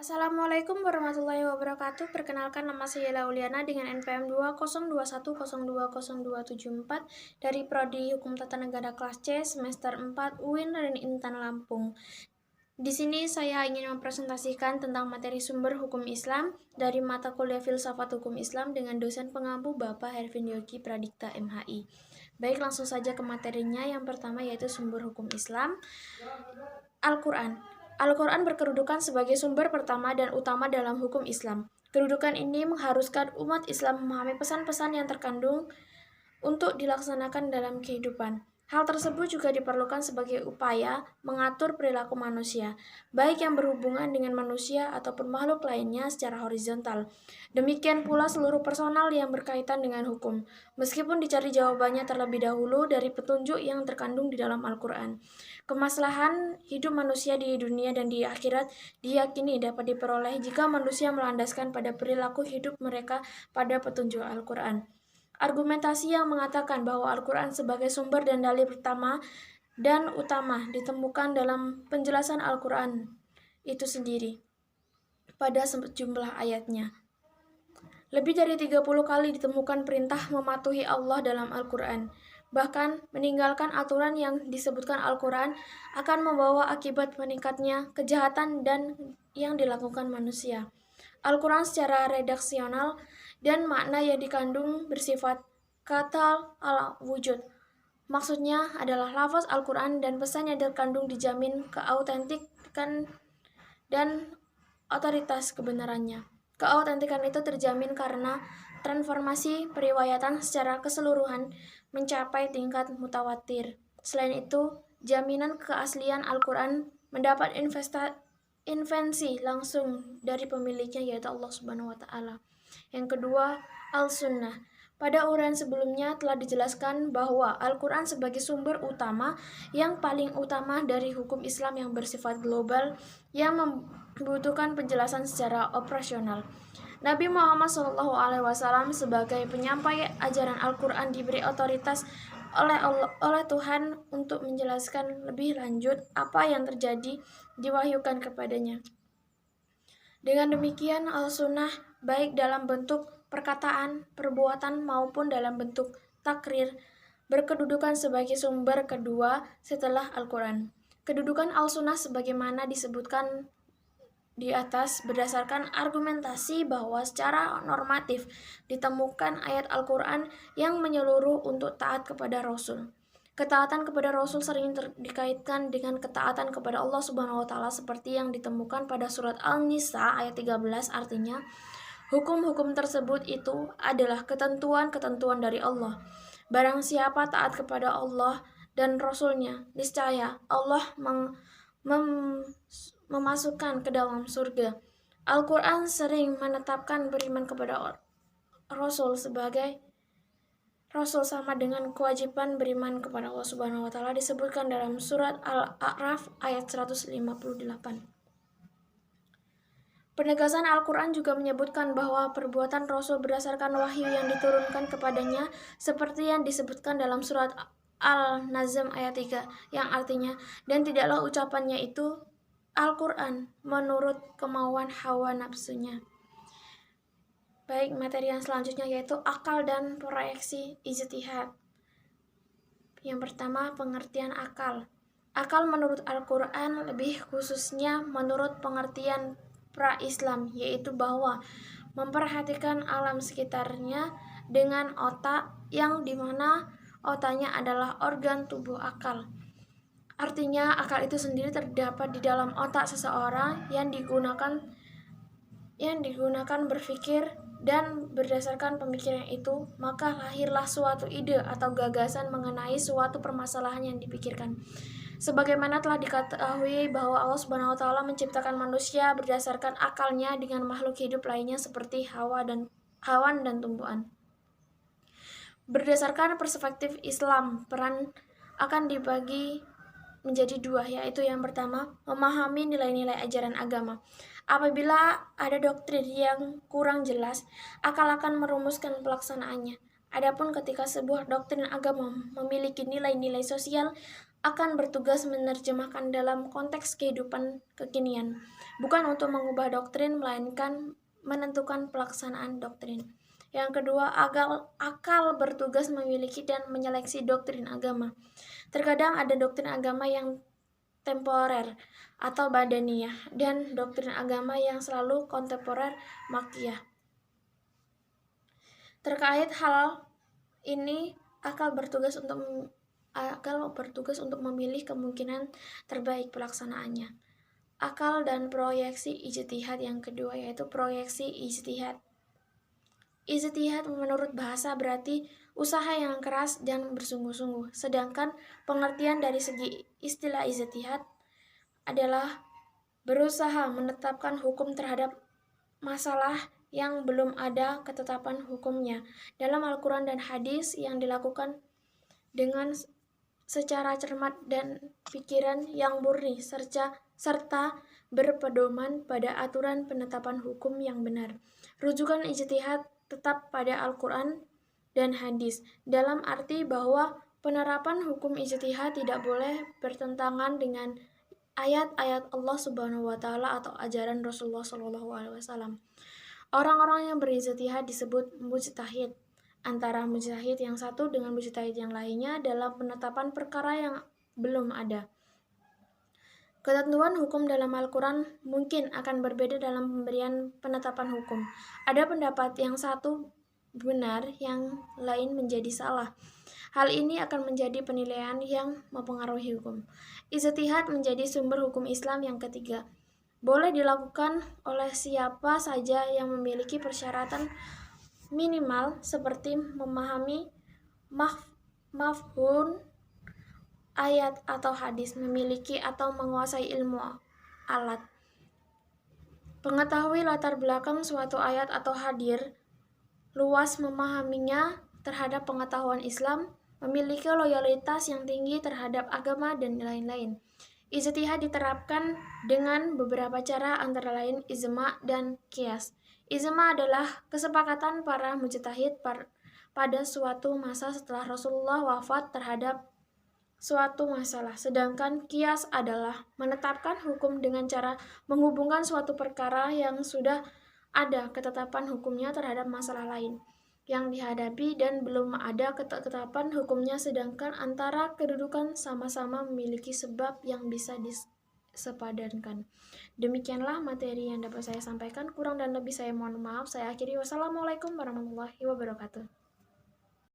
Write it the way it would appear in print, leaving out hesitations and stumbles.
Assalamualaikum warahmatullahi wabarakatuh. Perkenalkan, nama saya Lauliana dengan NPM 20210200274 dari Prodi Hukum Tata Negara kelas C semester 4 UIN Raden Intan Lampung. Di sini saya ingin mempresentasikan tentang materi sumber hukum Islam dari mata kuliah Filsafat Hukum Islam dengan dosen pengampu Bapak Hervin Yogi Pradikta MHI. Baik, langsung saja ke materinya. Yang pertama yaitu sumber hukum Islam. Al-Quran. Al-Quran berkedudukan sebagai sumber pertama dan utama dalam hukum Islam. Kedudukan ini mengharuskan umat Islam memahami pesan-pesan yang terkandung untuk dilaksanakan dalam kehidupan. Hal tersebut juga diperlukan sebagai upaya mengatur perilaku manusia, baik yang berhubungan dengan manusia ataupun makhluk lainnya secara horizontal. Demikian pula seluruh personal yang berkaitan dengan hukum, meskipun dicari jawabannya terlebih dahulu dari petunjuk yang terkandung di dalam Al-Quran. Kemaslahan hidup manusia di dunia dan di akhirat diyakini dapat diperoleh jika manusia melandaskan pada perilaku hidup mereka pada petunjuk Al-Quran. Argumentasi yang mengatakan bahwa Al-Quran sebagai sumber dan dalil pertama dan utama ditemukan dalam penjelasan Al-Quran itu sendiri pada sejumlah ayatnya. Lebih dari 30 kali ditemukan perintah mematuhi Allah dalam Al-Quran. Bahkan meninggalkan aturan yang disebutkan Al-Quran akan membawa akibat meningkatnya kejahatan dan yang dilakukan manusia. Al-Quran secara redaksional dan makna yang dikandung bersifat katal ala wujud. Maksudnya adalah lafaz Al-Quran dan pesan yang terkandung dijamin keautentikan dan otoritas kebenarannya. Keautentikan itu terjamin karena transformasi periwayatan secara keseluruhan mencapai tingkat mutawatir. Selain itu, jaminan keaslian Al-Quran mendapat invensi langsung dari pemiliknya yaitu Allah Subhanahu wa taala. Yang kedua, Al-Sunnah. Pada uraian sebelumnya telah dijelaskan bahwa Al-Quran sebagai sumber utama yang paling utama dari hukum Islam yang bersifat global yang membutuhkan penjelasan secara operasional. Nabi Muhammad SAW sebagai penyampai ajaran Al-Quran diberi otoritas oleh Tuhan untuk menjelaskan lebih lanjut apa yang terjadi diwahyukan kepadanya. Dengan demikian, Al-Sunnah baik dalam bentuk perkataan, perbuatan maupun dalam bentuk takrir berkedudukan sebagai sumber kedua setelah Al-Quran. Kedudukan Al-Sunnah sebagaimana disebutkan di atas berdasarkan argumentasi bahwa secara normatif ditemukan ayat Al-Quran yang menyeluruh untuk taat kepada Rasul. Ketaatan kepada Rasul sering dikaitkan dengan ketaatan kepada Allah Subhanahu wa taala seperti yang ditemukan pada surat An-Nisa ayat 13, artinya hukum-hukum tersebut itu adalah ketentuan-ketentuan dari Allah. Barang siapa taat kepada Allah dan Rasul-Nya, niscaya Allah memasukkan ke dalam surga. Al-Quran sering menetapkan beriman kepada Rasul sebagai Rasul sama dengan kewajiban beriman kepada Allah Subhanahu wa taala disebutkan dalam surat Al-A'raf ayat 158. Penegasan Al-Quran juga menyebutkan bahwa perbuatan Rasul berdasarkan wahyu yang diturunkan kepadanya seperti yang disebutkan dalam surat Al-Nazm ayat 3 yang artinya, dan tidaklah ucapannya itu Al-Quran menurut kemauan hawa nafsunya. Baik, materi yang selanjutnya yaitu akal dan proyeksi ijtihad. Yang pertama, pengertian akal. Akal menurut Al-Quran lebih khususnya menurut pengertian pra-Islam, yaitu bahwa memperhatikan alam sekitarnya dengan otak yang dimana otaknya adalah organ tubuh akal. Artinya akal itu sendiri terdapat di dalam otak seseorang yang digunakan berpikir, dan berdasarkan pemikiran itu maka lahirlah suatu ide atau gagasan mengenai suatu permasalahan yang dipikirkan. Sebagaimana telah diketahui bahwa Allah Subhanahu wa taala menciptakan manusia berdasarkan akalnya dengan makhluk hidup lainnya seperti hewan dan tumbuhan. Berdasarkan perspektif Islam, peran akan dibagi menjadi dua, yaitu yang pertama, memahami nilai-nilai ajaran agama. Apabila ada doktrin yang kurang jelas, akal akan merumuskan pelaksanaannya. Adapun ketika sebuah doktrin agama memiliki nilai-nilai sosial, akan bertugas menerjemahkan dalam konteks kehidupan kekinian, bukan untuk mengubah doktrin, melainkan menentukan pelaksanaan doktrin. Yang kedua, akal bertugas memiliki dan menyeleksi doktrin agama. Terkadang ada doktrin agama yang temporer atau badaniyah dan doktrin agama yang selalu kontemporer makiyah. Terkait hal ini, akal bertugas untuk memilih kemungkinan terbaik pelaksanaannya. Akal dan proyeksi ijtihad yang kedua yaitu proyeksi ijtihad. Ijtihad menurut bahasa berarti usaha yang keras dan bersungguh-sungguh, sedangkan pengertian dari segi istilah ijtihad adalah berusaha menetapkan hukum terhadap masalah yang belum ada ketetapan hukumnya dalam Al-Quran dan hadis, yang dilakukan dengan secara cermat dan pikiran yang murni serta berpedoman pada aturan penetapan hukum yang benar. Rujukan ijtihad tetap pada Al-Quran dan hadis, dalam arti bahwa penerapan hukum ijtihad tidak boleh bertentangan dengan ayat-ayat Allah Subhanahu wa taala atau ajaran Rasulullah Shallallahu alaihi wasallam. Orang-orang yang berijtihad disebut mujtahid. Antara mujtahid yang satu dengan mujtahid yang lainnya dalam penetapan perkara yang belum ada. Ketentuan hukum dalam Al-Quran mungkin akan berbeda dalam pemberian penetapan hukum. Ada pendapat yang satu benar, yang lain menjadi salah. Hal ini akan menjadi penilaian yang mempengaruhi hukum. Ijtihad menjadi sumber hukum Islam yang ketiga. Boleh dilakukan oleh siapa saja yang memiliki persyaratan minimal seperti memahami mafhum ayat atau hadis, memiliki atau menguasai ilmu alat, mengetahui latar belakang suatu ayat atau hadis, luas memahaminya terhadap pengetahuan Islam, memiliki loyalitas yang tinggi terhadap agama, dan lain-lain. Ijtihad diterapkan dengan beberapa cara, antara lain ijma dan qiyas. Ijma adalah kesepakatan para mujtahid pada suatu masa setelah Rasulullah wafat terhadap suatu masalah, sedangkan qiyas adalah menetapkan hukum dengan cara menghubungkan suatu perkara yang sudah ada ketetapan hukumnya terhadap masalah lain yang dihadapi dan belum ada ketetapan hukumnya, sedangkan antara kedudukan sama-sama memiliki sebab yang bisa disepadankan. Demikianlah materi yang dapat saya sampaikan. Kurang dan lebih saya mohon maaf. Saya akhiri. Wassalamualaikum warahmatullahi wabarakatuh.